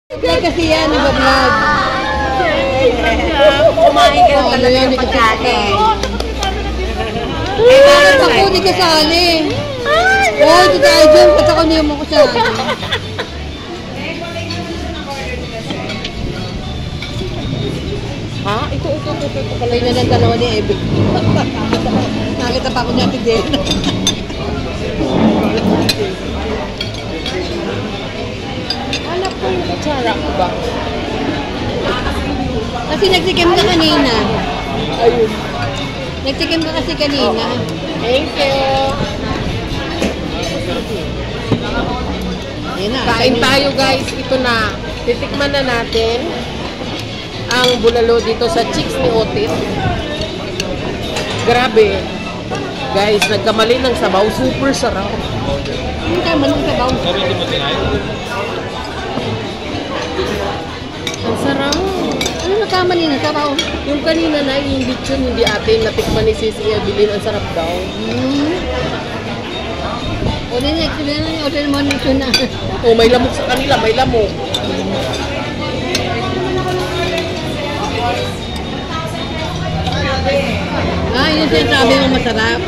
Vlog kasi yan, nag-vlog. Kumain ka na talaga ng pagkain. Eh, bakit ako hindi kasali? Oo, ito tayo dyan. Ba't ako niyo mo ko siya? Ha? Ito. Kalay na ng dalawa ni Ebe. Nakita pa ako niya si Jen. Anak ko yung kutsara ko ba? Kasi nagsikim ka kanina. Ayun. Nagsikim ka kasi kanina. Thank you. Ayan na. Kain tayo guys. Ito na. Titikman na natin ang bulalo dito sa Chicks ni Otit. Grabe. Guys, nagkamali ng sabaw. Super sarap. Ang tama ng sabaw. Ang sarap. Ano nakama niya ng sabaw? Yung kanina na, yung lechon, hindi atin. Natikman ni Sisi Evelyn. Ang sarap daw. O din, order mo nito na. Oh, may lamok sa kanila. May lamok. Ah, yun siya sabi mo masarap.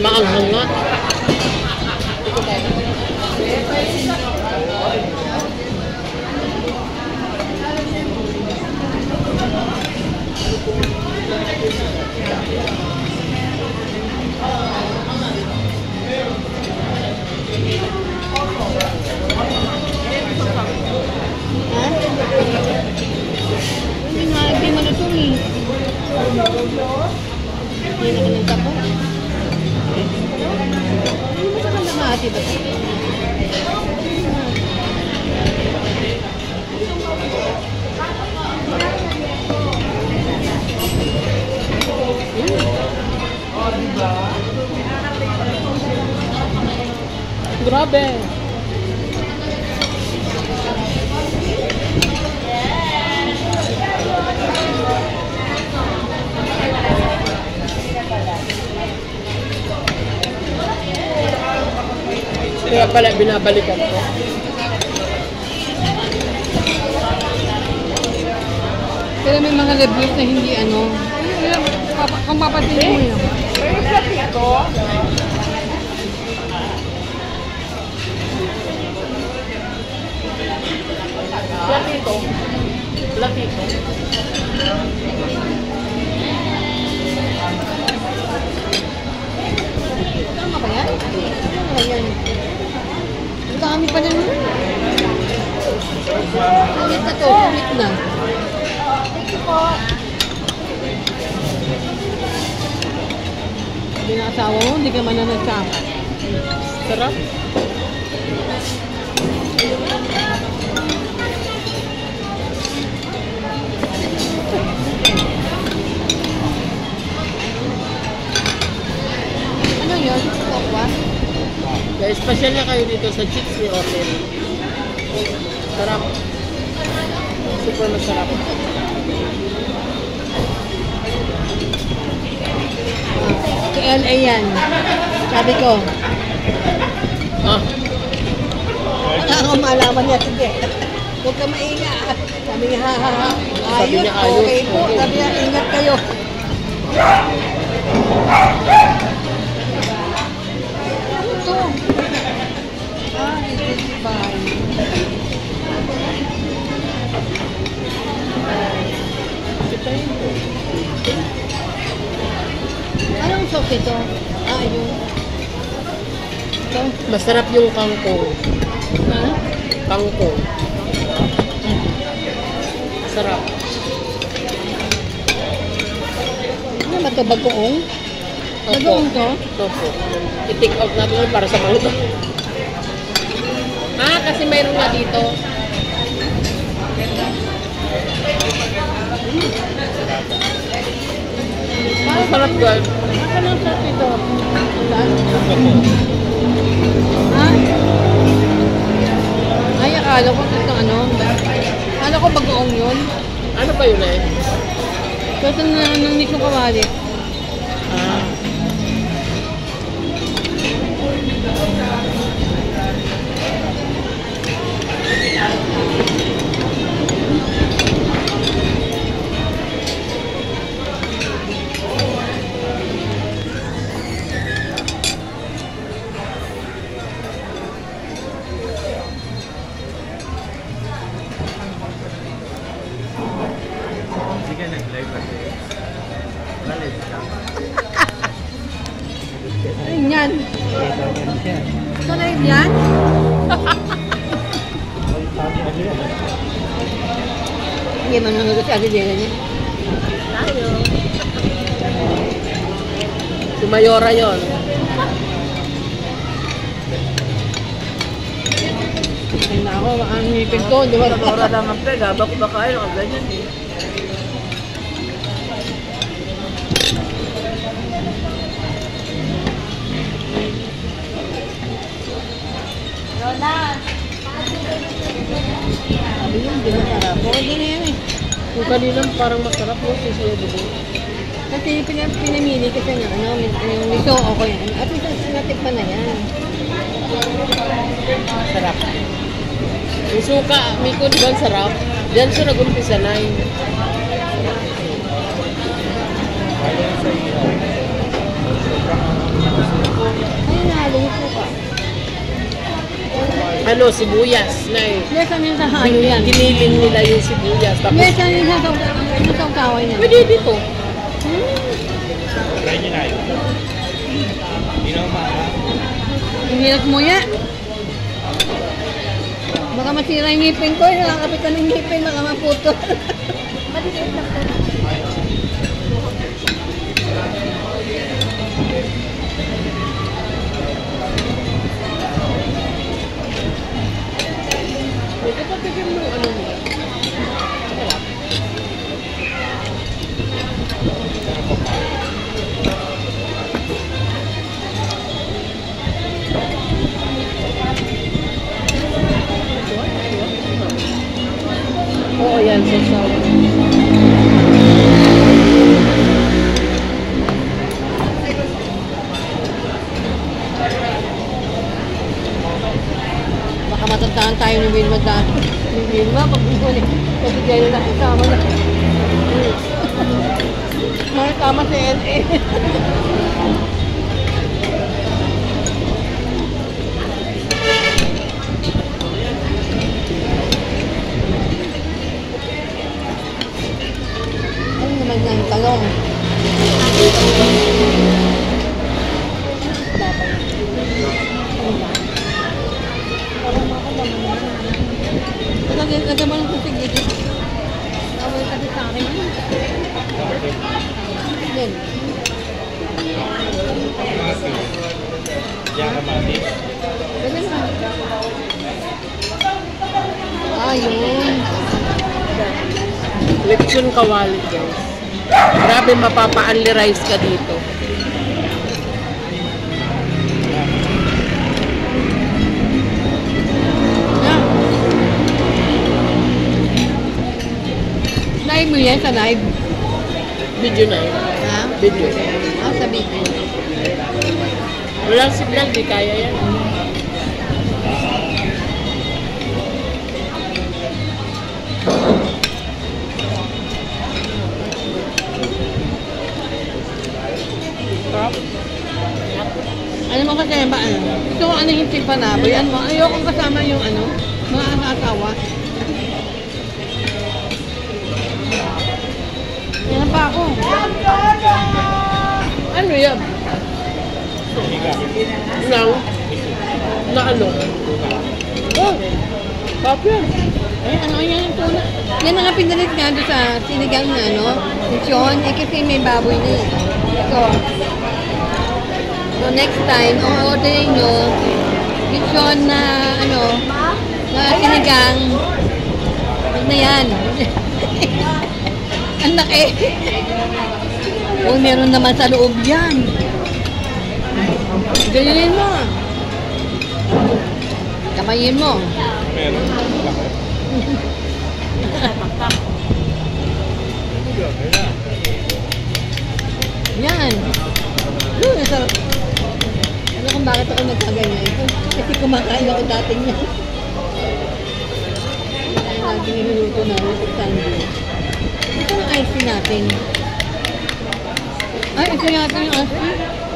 Maanghang nga. Hindi malutong eh. Hindi naman ng tapo. Hindi mo saka namahati ba? Grabe. Kaya pala binabalikan ko. Pero may mga reviews na hindi ano. Kung papatingin mo yun. Pero platito. Platito. Tama ba yan? Ayan. Ang dami pa na nun. Ulit na to. Ulit na. Thank you po. Hindi na asawa mo, hindi ka man na nagsama. Sarap. Ano yun? Tokwa? Guys, special na kayo dito sa Chicks ni Otit. Sarap. Super masarap. Sa LA yan. Sabi ko. Ah, Wala akong malaman niya. Sige. Huwag ka mainga. Sabi niya, ha, ha, ha. Sabi Ayos, niya, ayos. okay po. Okay. Sabi niya, ingat kayo. Ano to? Ah, this is fine. Anong sauce ito? Ah, yun. Ito? masarap yung kangkong. Ha? Kangkong. Sarap. Ano ba ito? Bagoong? Bagoong to? Opo. I-take out natin yun para sa mga Ah, kasi mayroon nga dito. Masarap guys. Ano ang sauce ito? Ha? Ay, akala ko ito ano. Akala ko bagoong yun. Ano pa yun eh? Ito na ng mismo kawali. Ah. Sige, nag-live kasi. Live ka. Ano yan? siya. Ito na yun yan? Hindi, manunod si Ate Dela niya. Tayo. Si Mayora yun. Ay na ako, ang ngipin ko, di ba? Mayora lang ang peg, habang kumakain, ang ganyan eh. Sabi yun, di masarap. Okay din na yan eh. Yung kanina parang masarap yung sisiyo dugo. Kasi pinamili kasi ng ano, yung miso o yan. At least natikpan na yan. Sarap. Yung suka, Miko, di ba ang sarap? Diyan siya nag-umpisa na yun. Ayaw sa iyo. Ay, nahalo yung suka. Ano, sibuyas na eh. Yes, ano yung sahalo yan? Giniling nila yung sibuyas. Tapos, Yes, ano yung sasawkaway niya? pwede dito. Try nyo na yun. Hindi na umama. Ang hirap mo yan. Baka masira yung ngipin ko. Nakakapit ka ng ngipin, baka maputo. Maliliit lang po. Ito pa tigil mo ano nila. Sarap. Oo, yan. So, Baka matantahan tayo ng Wilma dati. Yung Wilma, pag-uli. Kasi kaya na kasama na. Mga tama sa LA. Ano naman ng talong? Lagyan mo lang sa sigilid. Awal kasi sa akin yun. Yan. Diyan ka mati. Lagyan mo. Ah, yun. lechon kawali, guys. Grabe, mapapa-only rice ka dito. Yeah. Live mo yan sa live. Video na yun. Ha? Video. Ah, sa video. Walang signal, di kaya yan. Sarap. Ano mo kasi ba ano? Gusto ko ano yung panaboy. Ano mo? Ayokong kasama yung ano, mga asawa. Yan pa ako. Ano yan? Nang? Na ano? Oh, sarap yan. Ay, ano yan yung tuna? Yan ang pinalit nga doon sa sinigang na ano, lechon. Eh kasi may baboy na eh. So next time, ang orderin nyo, lechon na ano, na sinigang. Huwag na yan. Ang laki. Uy, meron naman sa loob yan. Ganyanin mo. Kamayin mo. Meron. Bakit? Yan. Ang sarap. Ano kung bakit ako nagkaganyan? Kasi kumakain ako dati niya. Kaya natin niluluto namin sa Sunday. Ito ang ice natin. Ay, ito yata yung ice cream.